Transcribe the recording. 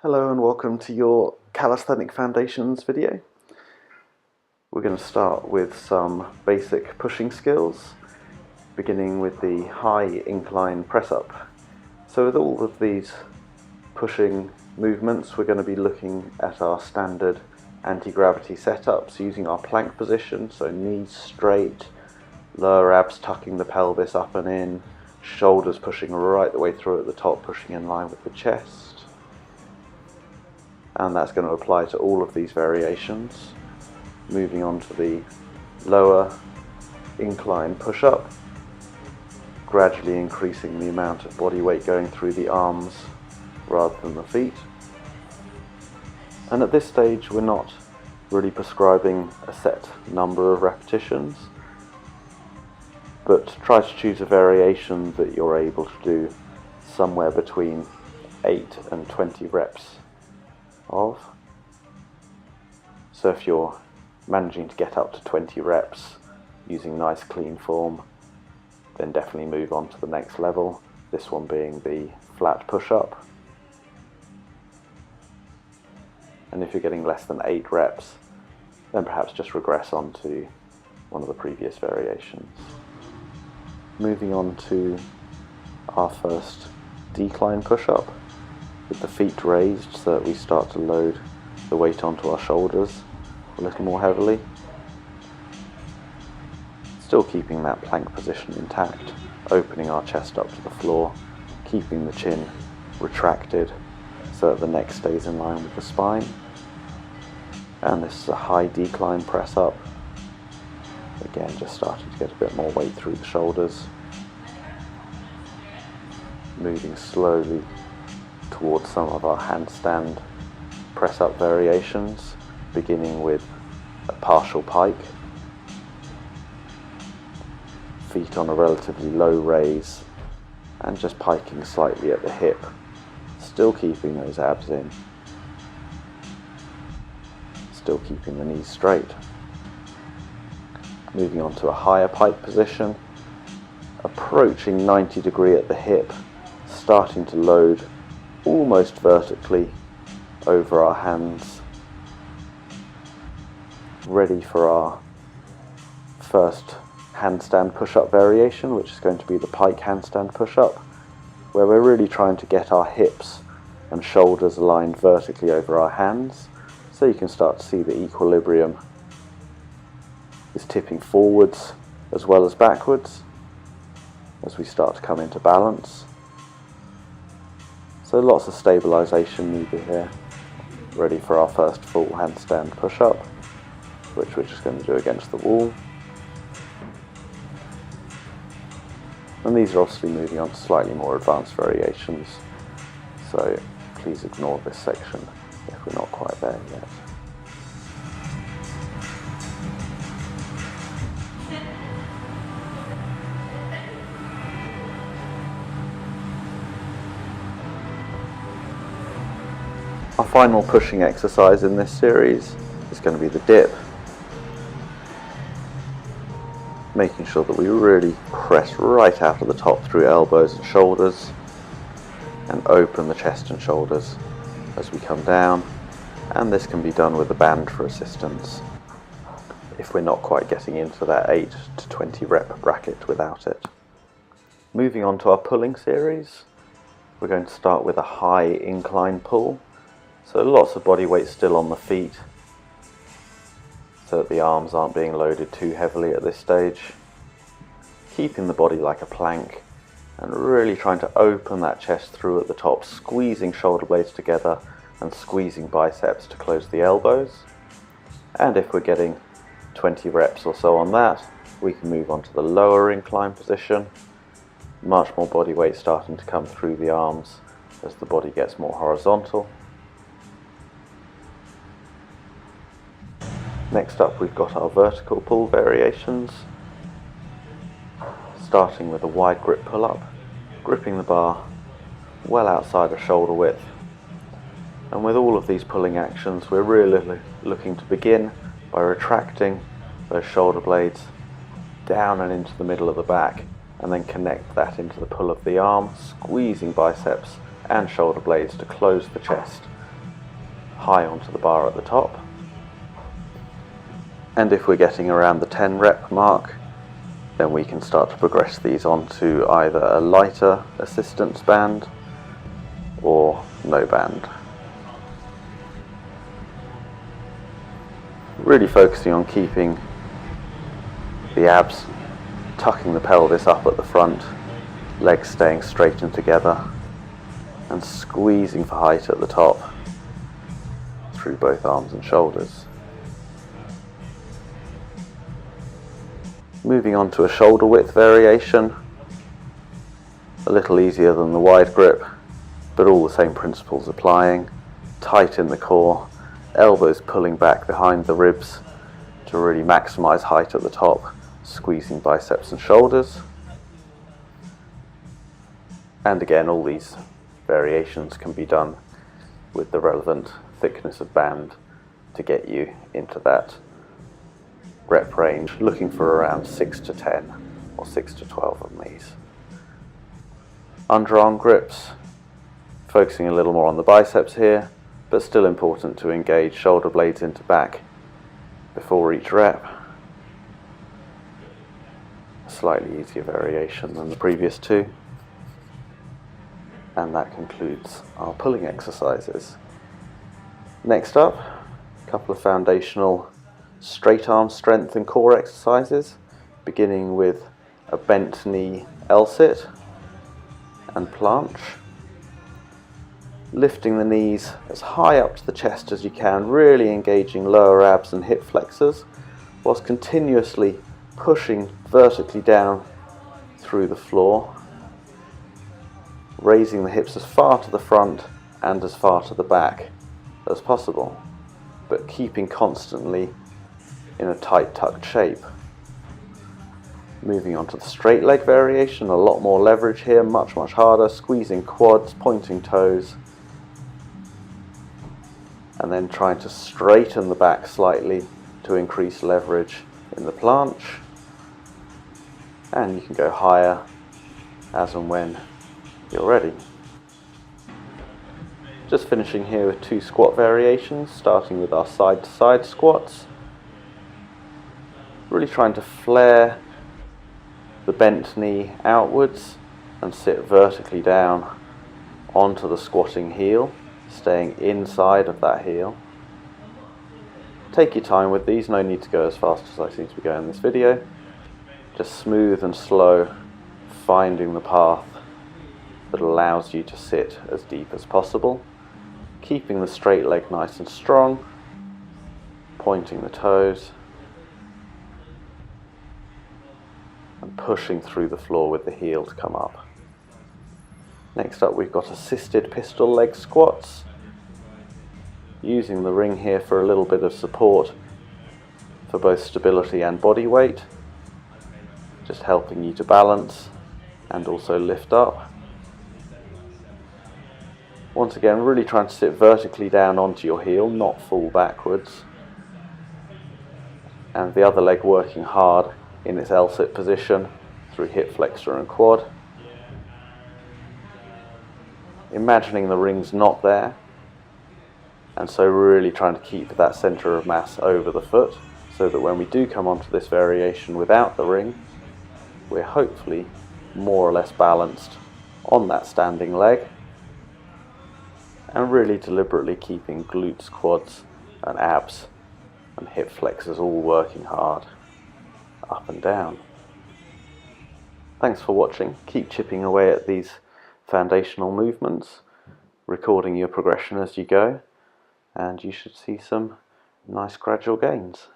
Hello and welcome to your Calisthenic Foundations video. We're going to start with some basic pushing skills, beginning with the high incline press up. So with all of these pushing movements, we're going to be looking at our standard anti-gravity setups using our plank position, so knees straight, lower abs tucking the pelvis up and in, shoulders pushing right the way through at the top, pushing in line with the chest. And that's going to apply to all of these variations. Moving on to the lower incline push-up, gradually increasing the amount of body weight going through the arms rather than the feet. And at this stage we're not really prescribing a set number of repetitions, but try to choose a variation that you're able to do somewhere between 8 and 20 reps of. So if you're managing to get up to 20 reps using nice clean form, then definitely move on to the next level, this one being the flat push-up. And if you're getting less than 8 reps, then perhaps just regress on to one of the previous variations. Moving on to our first decline push-up, with the feet raised so that we start to load the weight onto our shoulders a little more heavily. Still keeping that plank position intact, opening our chest up to the floor, keeping the chin retracted so that the neck stays in line with the spine. And this is a high decline press up. Again, just starting to get a bit more weight through the shoulders. Moving slowly towards some of our handstand press up variations, beginning with a partial pike, feet on a relatively low raise and just piking slightly at the hip, still keeping those abs in, still keeping the knees straight. Moving on to a higher pike position, approaching 90 degree at the hip, starting to load almost vertically over our hands, ready for our first handstand push-up variation, which is going to be the pike handstand push-up, where we're really trying to get our hips and shoulders aligned vertically over our hands, so you can start to see the equilibrium is tipping forwards as well as backwards as we start to come into balance. So lots of stabilization needed here, ready for our first full handstand push-up, which we're just going to do against the wall. And these are obviously moving on to slightly more advanced variations, so please ignore this section if we're not quite there yet. Our final pushing exercise in this series is going to be the dip. Making sure that we really press right out of the top through elbows and shoulders and open the chest and shoulders as we come down, and this can be done with a band for assistance if we're not quite getting into that 8 to 20 rep bracket without it. Moving on to our pulling series, we're going to start with a high incline pull. So lots of body weight still on the feet, so that the arms aren't being loaded too heavily at this stage. Keeping the body like a plank and really trying to open that chest through at the top, squeezing shoulder blades together and squeezing biceps to close the elbows. And if we're getting 20 reps or so on that, we can move on to the lower incline position. Much more body weight starting to come through the arms as the body gets more horizontal. Next up, we've got our vertical pull variations, starting with a wide grip pull-up, gripping the bar well outside of shoulder width. And with all of these pulling actions, we're really looking to begin by retracting those shoulder blades down and into the middle of the back, and then connect that into the pull of the arm, squeezing biceps and shoulder blades to close the chest high onto the bar at the top. And if we're getting around the 10 rep mark, then we can start to progress these onto either a lighter assistance band or no band. Really focusing on keeping the abs, tucking the pelvis up at the front, legs staying straight and together, and squeezing for height at the top through both arms and shoulders. Moving on to a shoulder width variation, a little easier than the wide grip, but all the same principles applying. Tight in the core, elbows pulling back behind the ribs to really maximize height at the top, squeezing biceps and shoulders. And again, all these variations can be done with the relevant thickness of band to get you into that rep range, looking for around 6 to 10 or 6 to 12 on these. Underarm grips, focusing a little more on the biceps here, but still important to engage shoulder blades into back before each rep. A slightly easier variation than the previous two. And that concludes our pulling exercises. Next up, a couple of foundational straight arm strength and core exercises, beginning with a bent knee L-sit and planche. Lifting the knees as high up to the chest as you can, really engaging lower abs and hip flexors, whilst continuously pushing vertically down through the floor, raising the hips as far to the front and as far to the back as possible, but keeping constantly in a tight tucked shape. Moving on to the straight leg variation, a lot more leverage here, much harder, squeezing quads, pointing toes, and then trying to straighten the back slightly to increase leverage in the planche. And you can go higher as and when you're ready. Just finishing here with two squat variations, starting with our side to side squats. Really trying to flare the bent knee outwards and sit vertically down onto the squatting heel, staying inside of that heel. Take your time with these, no need to go as fast as I seem to be going in this video. Just smooth and slow, finding the path that allows you to sit as deep as possible, keeping the straight leg nice and strong, pointing the toes, and pushing through the floor with the heel to come up. Next up, we've got assisted pistol leg squats, using the ring here for a little bit of support for both stability and body weight, just helping you to balance and also lift up. Once again, really trying to sit vertically down onto your heel, not fall backwards, and the other leg working hard in its L-sit position through hip flexor and quad. Imagining the ring's not there, and so really trying to keep that center of mass over the foot, so that when we do come onto this variation without the ring, we're hopefully more or less balanced on that standing leg, and really deliberately keeping glutes, quads and abs and hip flexors all working hard up and down. Thanks for watching. Keep chipping away at these foundational movements, recording your progression as you go, and you should see some nice gradual gains.